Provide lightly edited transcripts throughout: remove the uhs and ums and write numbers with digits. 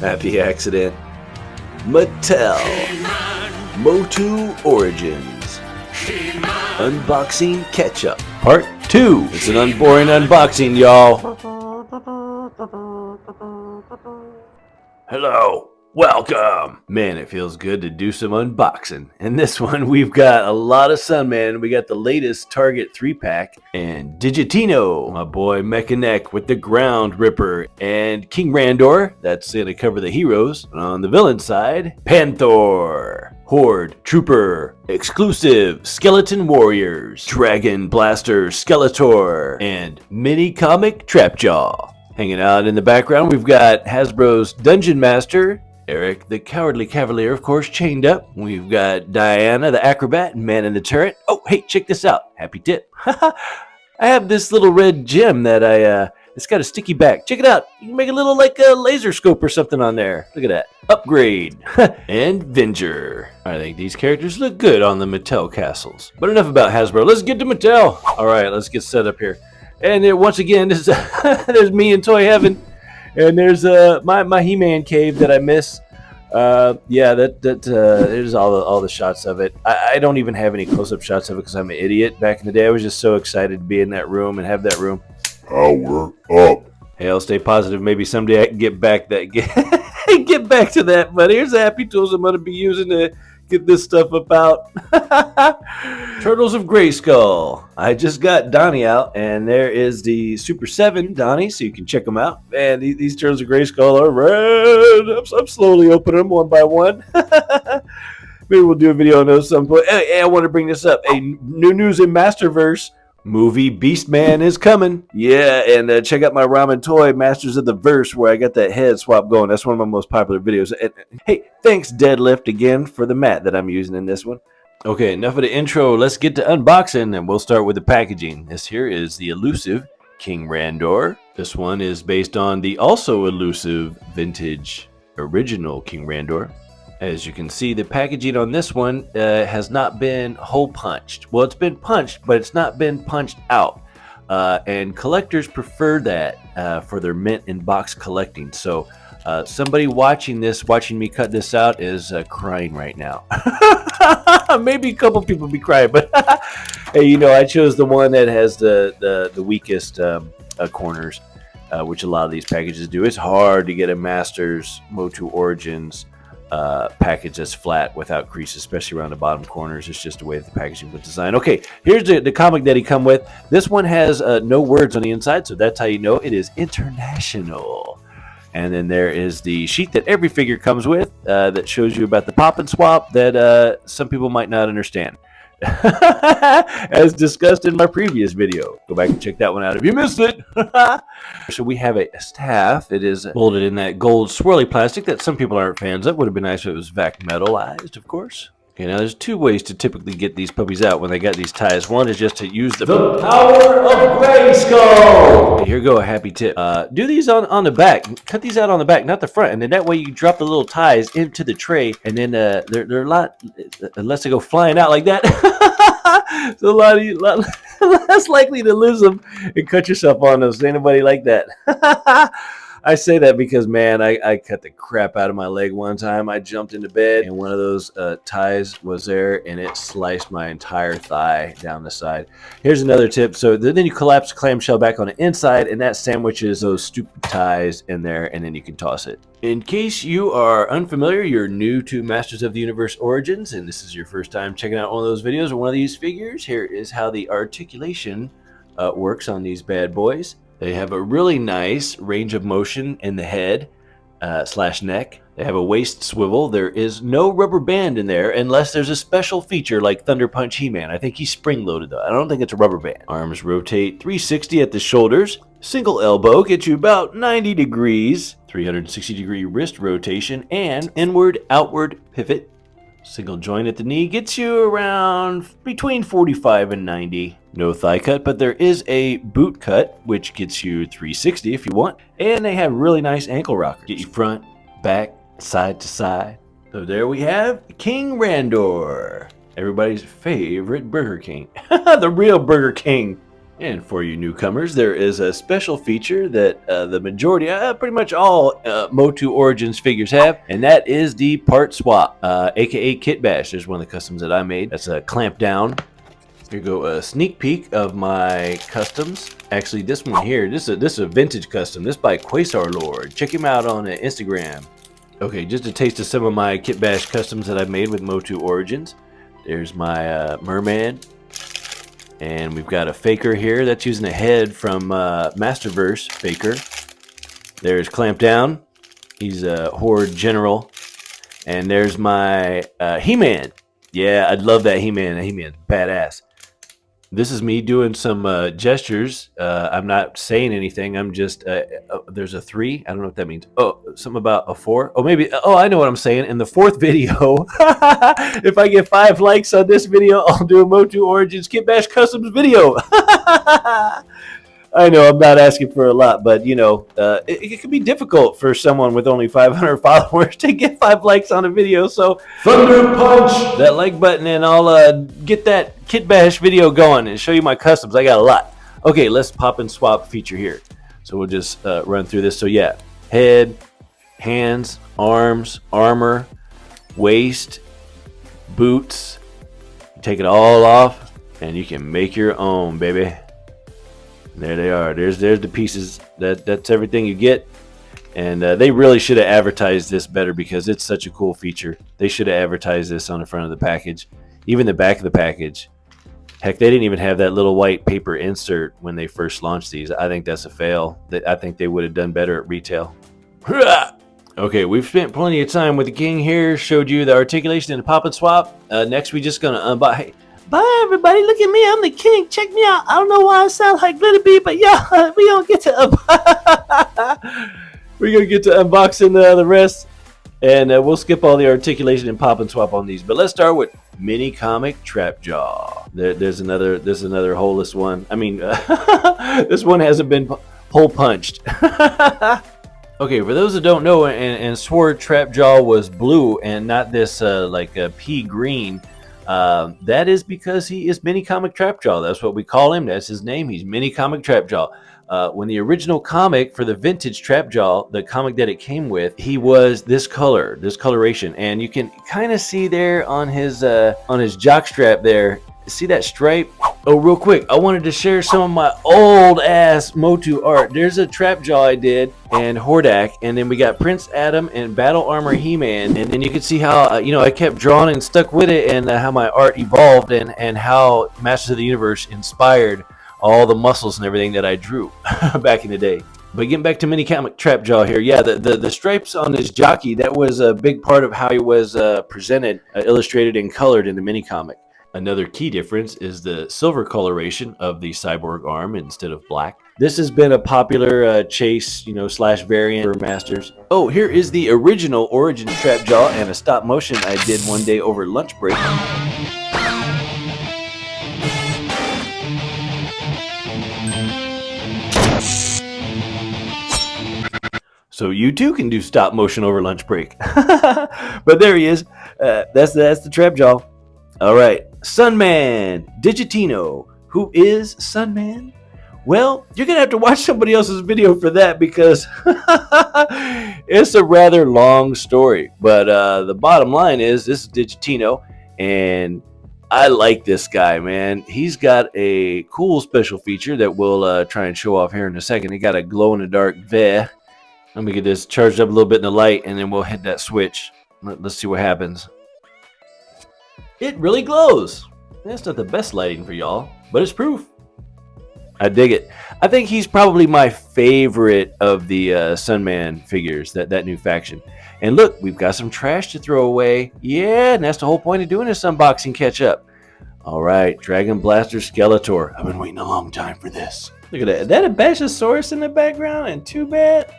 Happi Axxident, Mattel, Motu Origins, Unboxing Ketchup, Part 2. It's an unboring unboxing, y'all. Hello. Welcome! Man, it feels good to do some unboxing. In this one, we've got a lot of Sunman. We got the latest Target 3-pack, and Digitino, my boy Mechanic with the Ground Ripper, and King Randor, that's going to cover the heroes. On the villain side, Panther, Horde, Trooper, Exclusive, Skeleton Warriors, Dragon Blaster, Skeletor, and Mini Comic Trapjaw. Hanging out in the background, we've got Hasbro's Dungeon Master, Eric, the Cowardly Cavalier, of course, chained up. We've got Diana, the Acrobat, and Man in the Turret. Oh, hey, check this out. Happy tip. I have this little red gem that it's got a sticky back. Check it out. You can make a little, like a laser scope or something on there. Look at that. Upgrade. And Venger. I think these characters look good on the Mattel castles. But enough about Hasbro. Let's get to Mattel. All right, let's get set up here. And there, once again, there's me in Toy Heaven. And there's my He-Man cave that I miss. Yeah, there's all the shots of it. I don't even have any close-up shots of it because I'm an idiot. Back in the day, I was just so excited to be in that room and have that room. Power up. Hey, I'll stay positive. Maybe someday I can get back to that. But here's the Happy Tools I'm going to be using to get this stuff about. Turtles of Grayskull. I just got Donnie out, and there is the Super 7 Donnie, so you can check them out. And these Turtles of Grayskull are red. I'm slowly opening them one by one. Maybe we'll do a video on those some point. Hey, I want to bring this up. New news in Masterverse. Movie Beastman is coming. Yeah, and check out my Ramen Toy Masters of the Verse where I got that head swap going. That's one of my most popular videos. And, hey, thanks Deadlift again for the mat that I'm using in this one. Okay, enough of the intro. Let's get to unboxing, and we'll start with the packaging. This here is the elusive King Randor. This one is based on the also elusive vintage original King Randor. As you can see, the packaging on this one has not been hole punched. Well, it's been punched, but it's not been punched out. And collectors prefer that for their mint in box collecting. So somebody watching me cut this out is crying right now. Maybe a couple people be crying, but hey, I chose the one that has the weakest corners, which a lot of these packages do. It's hard to get a Masters Motu Origins package that's flat without crease, especially around the bottom corners. It's just the way the packaging was designed. Okay, here's the comic that he come with. This one has no words on the inside, so that's how you know it is international. And then there is the sheet that every figure comes with that shows you about the pop and swap that some people might not understand. As discussed in my previous video. Go back and check that one out if you missed it. So we have a staff. It is molded in that gold swirly plastic that some people aren't fans of. Would have been nice if it was vac metalized, of course. Okay, now there's two ways to typically get these puppies out when they got these ties. One is just to use the power of Grayskull. Okay, here you go, a happy tip. Do these on the back. Cut these out on the back, not the front. And then that way you can drop the little ties into the tray. And then they're a lot, unless they go flying out like that, it's a lot less likely to lose them and cut yourself on those. Anybody like that? I say that because, man, I cut the crap out of my leg one time. I jumped into bed, and one of those ties was there, and it sliced my entire thigh down the side. Here's another tip. So then you collapse the clamshell back on the inside, and that sandwiches those stupid ties in there, and then you can toss it. In case you are unfamiliar, you're new to Masters of the Universe Origins, and this is your first time checking out one of those videos or one of these figures, here is how the articulation works on these bad boys. They have a really nice range of motion in the head / neck. They have a waist swivel. There is no rubber band in there unless there's a special feature like Thunder Punch He-Man. I think he's spring-loaded though. I don't think it's a rubber band. Arms rotate 360 at the shoulders. Single elbow gets you about 90 degrees. 360-degree wrist rotation and inward-outward pivot. Single joint at the knee gets you around between 45 and 90. No thigh cut, but there is a boot cut, which gets you 360 if you want. And they have really nice ankle rockers. Get you front, back, side to side. So there we have King Randor. Everybody's favorite Burger King. The real Burger King. And for you newcomers, there is a special feature that the majority, pretty much all Motu Origins figures have, and that is the part swap, aka kit bash. There's one of the customs that I made. That's a clamp down. Here you go, a sneak peek of my customs. Actually, this one here, this is a vintage custom. This by Quasar Lord. Check him out on Instagram. Okay, just a taste of some of my kit bash customs that I've made with Motu Origins. There's my merman. And we've got a faker here that's using a head from Masterverse Faker. There's Clamp Down. He's a Horde General. And there's my He-Man. Yeah, I'd love that He-Man. That He-Man's badass. This is me doing some gestures. I'm not saying anything. I'm just, there's a 3. I don't know what that means. Oh, something about a 4. Oh, maybe, oh, I know what I'm saying. In the 4th video, if I get 5 likes on this video, I'll do a Motu Origins Kit Bash Customs video. I know I'm not asking for a lot, but you know, it can be difficult for someone with only 500 followers to get 5 likes on a video. So thunder punch that like button, and I'll get that Kit Bash video going and show you my customs. I got a lot. Okay, let's pop and swap feature here. So we'll just run through this. So yeah, head, hands, arms, armor, waist, boots. Take it all off, and you can make your own, baby. There they are. There's the pieces. That's everything you get. And they really should have advertised this better because it's such a cool feature. They should have advertised this on the front of the package, even the back of the package. Heck, they didn't even have that little white paper insert when they first launched these. I think that's a fail. I think they would have done better at retail. Okay, we've spent plenty of time with the king here. Showed you the articulation and the pop and swap. Next, we're just gonna unbox. Hey, bye everybody, look at me, I'm the king, check me out. I don't know why I sound like Glitter Bee, but yeah, we don't get to we're gonna get to unboxing the rest, and we'll skip all the articulation and pop and swap on these. But let's start with Mini Comic Trap Jaw. There's another holeless one. I mean, this one hasn't been hole punched. Okay, for those that don't know and swore Trap Jaw was blue and not this like a pea green, that is because he is Mini Comic Trapjaw. That's what we call him. That's his name. He's Mini Comic Trapjaw. When the original comic for the vintage Trapjaw, the comic that it came with, he was this color, this coloration, and you can kind of see there on his jockstrap there. See that stripe? Oh, real quick, I wanted to share some of my old ass Motu art. There's a Trapjaw I did and Hordak, and then we got Prince Adam and Battle Armor He-Man, and then you can see how you know, I kept drawing and stuck with it, and how my art evolved, and how Masters of the Universe inspired all the muscles and everything that I drew back in the day. But getting back to Mini Comic Trapjaw here, yeah, the stripes on his jockey, that was a big part of how he was presented, illustrated, and colored in the mini comic. Another key difference is the silver coloration of the cyborg arm instead of black. This has been a popular chase, you know, slash variant for Masters. Oh, here is the original Origin Trapjaw and a stop motion I did one day over lunch break. So you too can do stop motion over lunch break. But there he is. That's the Trapjaw. All right, Sunman Digitino. Who is Sunman? Well, you're gonna have to watch somebody else's video for that because it's a rather long story. But the bottom line is, this is Digitino, and I like this guy, man. He's got a cool special feature that we'll try and show off here in a second. He got a glow-in-the-dark V. Let me get this charged up a little bit in the light, and then we'll hit that switch. Let's see what happens. It really glows. That's not the best lighting for y'all, but it's proof. I dig it. I think he's probably my favorite of the Sunman figures, that new faction. And look, we've got some trash to throw away. Yeah, and that's the whole point of doing this unboxing catch-up. All right, Dragon Blaster Skeletor. I've been waiting a long time for this. Look at that. Is that a Bashosaurus in the background? And too bad.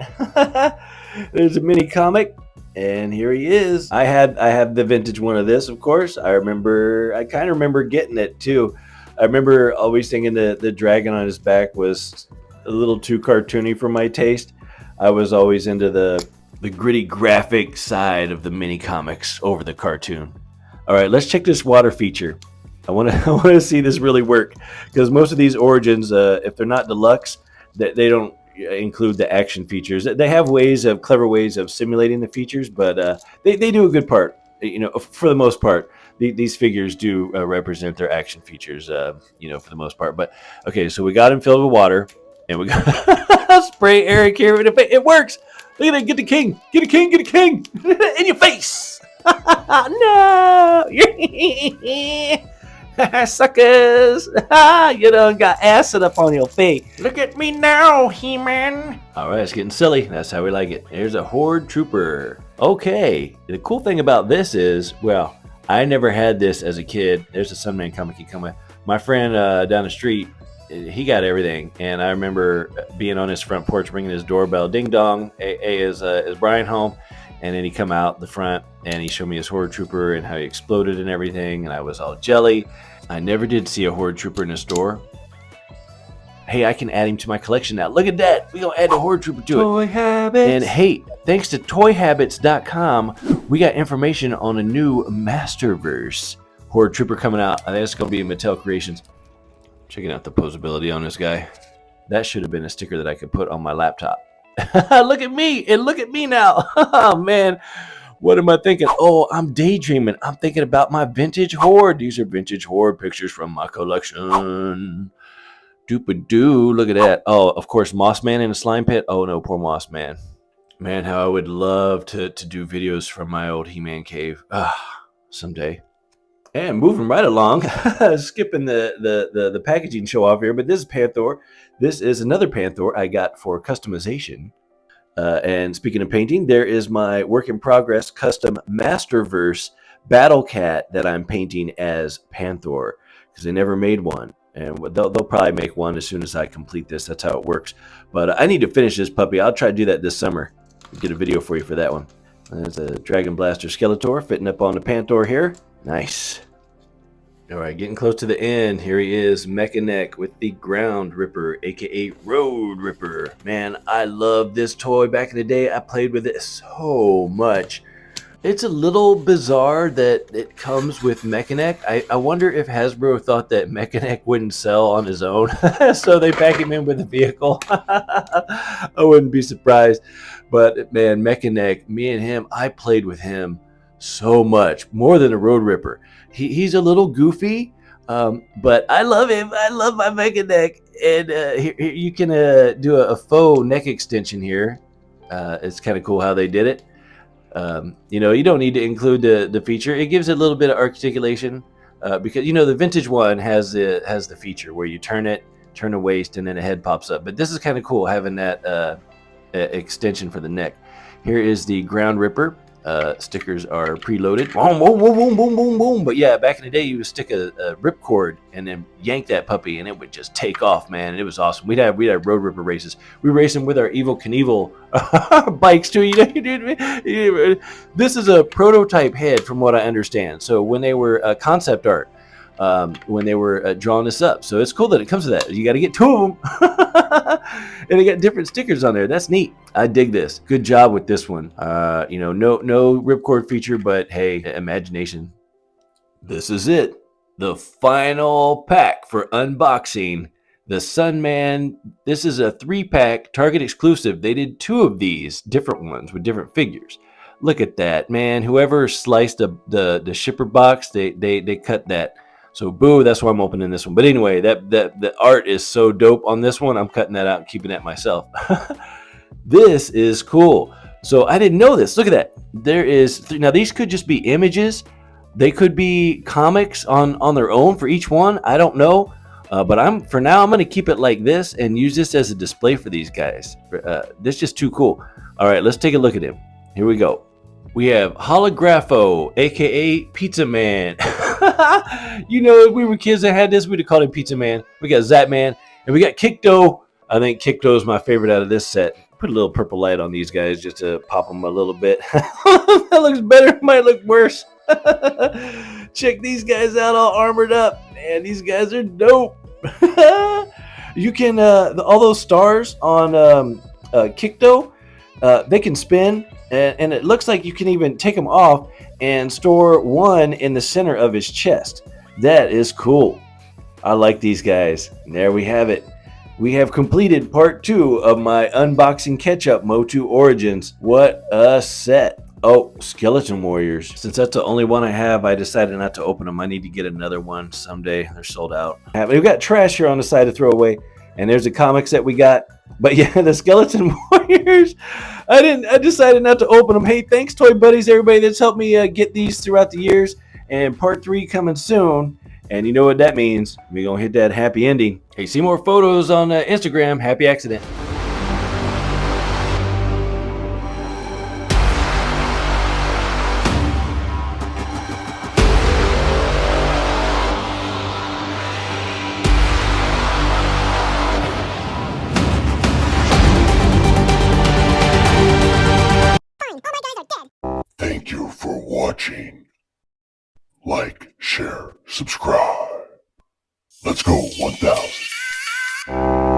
There's a mini comic. And here he is. I have the vintage one of this, of course. I kind of remember getting it too. I remember always thinking the dragon on his back was a little too cartoony for my taste. I was always into the gritty graphic side of the mini comics over the cartoon. All right, let's check this water feature. I want to I want to see this really work, because most of these origins, if they're not deluxe, they don't include the action features. They have clever ways of simulating the features, but they do a good part. For the most part, these figures do represent their action features. For the most part. But okay, so we got him filled with water, and we got spray Eric here. It works. Look at that! Get the king! Get a king! Get a king! In your face! No! Suckers! You done got acid up on your face. Look at me now, He-Man. All right, it's getting silly. That's how we like it. There's a Horde Trooper. Okay, the cool thing about this is, well, I never had this as a kid. There's a Sunman comic he come with. My friend down the street, he got everything, and I remember being on his front porch ringing his doorbell. Ding dong, hey, is Brian home? And then he come out the front and he showed me his Horde Trooper and how he exploded and everything, and I was all jelly. I never did see a Horde Trooper in a store. Hey, I can add him to my collection now. Look at that. We're going to add the Horde Trooper to it. Toy Habits. And hey, thanks to toyhabits.com, we got information on a new Masterverse Horde Trooper coming out. I think it's going to be Mattel Creations. Checking out the posability on this guy. That should have been a sticker that I could put on my laptop. Look at me, and look at me now. Oh, man. What am I thinking? Oh, I'm daydreaming. I'm thinking about my vintage Horde. These are vintage Horde pictures from my collection. Doop-a-doo. Look at that. Oh, of course, Moss Man in a slime pit. Oh, no, poor Moss Man. Man, how I would love to do videos from my old He-Man cave. Someday. And moving right along, skipping the packaging show off here, but this is Panther. This is another Panther I got for customization. And speaking of painting, there is my work in progress custom Masterverse Battle Cat that I'm painting as Panther, because they never made one. And they'll probably make one as soon as I complete this. That's how it works. But I need to finish this puppy. I'll try to do that this summer. Get a video for you for that one. There's a Dragon Blaster Skeletor fitting up on the Panther here. Nice. All right, getting close to the end. Here he is, Mechaneck with the Ground Ripper, aka Road Ripper. Man, I love this toy. Back in the day, I played with it so much. It's a little bizarre that it comes with Mechaneck. I wonder if Hasbro thought that Mechaneck wouldn't sell on his own, so they pack him in with the vehicle. I wouldn't be surprised. But man, Mechaneck, me and him, I played with him so much, more than a Road Ripper. He's a little goofy, but I love him. I love my Mechaneck. And here you can do a faux neck extension here. It's kind of cool how they did it. You don't need to include the feature. It gives it a little bit of articulation because the vintage one has the feature where you turn the waist, and then a head pops up. But this is kind of cool having that extension for the neck. Here is the Ground Ripper. Stickers are preloaded. Boom, boom, boom, boom, boom, boom, boom. But yeah, back in the day, you would stick a ripcord and then yank that puppy, and it would just take off, man. And it was awesome. We'd have Road Ripper races. We raced them with our Evil Knievel bikes too. This is a prototype head, from what I understand. So when they were concept art, when they were drawing this up, so it's cool that it comes to that. You got to get two of them, and they got different stickers on there. That's neat. I dig this. Good job with this one. No ripcord feature, but hey, imagination. This is it. The final pack for unboxing. The Sunman. This is a 3-pack Target exclusive. They did 2 of these different ones with different figures. Look at that, man. Whoever sliced the shipper box, they cut that. So boo, that's why I'm opening this one. But anyway, the art is so dope on this one. I'm cutting that out and keeping that myself. This is cool. So I didn't know this. Look at that. There is now these could just be images. They could be comics on their own for each one. I don't know. But for now I'm going to keep it like this and use this as a display for these guys. This is just too cool. All right, let's take a look at him. Here we go. We have Holographo, aka Pizza Man. If we were kids that had this, we'd have called him Pizza Man. We got Zapman, and we got Kikto. I think Kikto is my favorite out of this set. Put a little purple light on these guys just to pop them a little bit. That looks better. Might look worse. Check these guys out, all armored up. Man, these guys are dope. You can all those stars on Kikto, they can spin. And it looks like you can even take them off and store one in the center of his chest. That is cool. I like these guys. And there we have it. We have completed part 2 of my unboxing catch-up Motu Origins. What a set. Oh, Skeleton Warriors. Since that's the only one I have, I decided not to open them. I need to get another one someday. They're sold out. We've got trash here on the side to throw away. And there's the comics that we got. But yeah, the Skeleton Warriors, I decided not to open them. Hey, thanks, Toy Buddies, everybody that's helped me get these throughout the years. And part 3 coming soon. And you know what that means. We're going to hit that happy ending. Hey, see more photos on Instagram. Happi Axxident. Thank you for watching. Like, share, subscribe. Let's go 1,000.